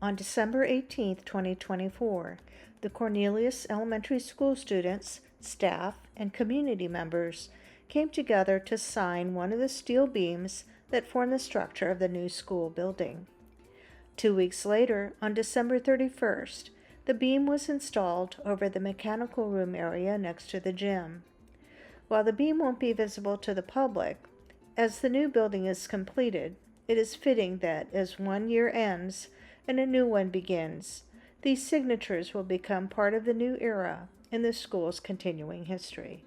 On December 18, 2024, the Cornelius Elementary School students, staff, and community members came together to sign one of the steel beams that form the structure of the new school building. 2 weeks later, on December 31st, the beam was installed over the mechanical room area next to the gym. While the beam won't be visible to the public, as the new building is completed, it is fitting that as one year ends and a new one begins, these signatures will become part of the new era in the school's continuing history.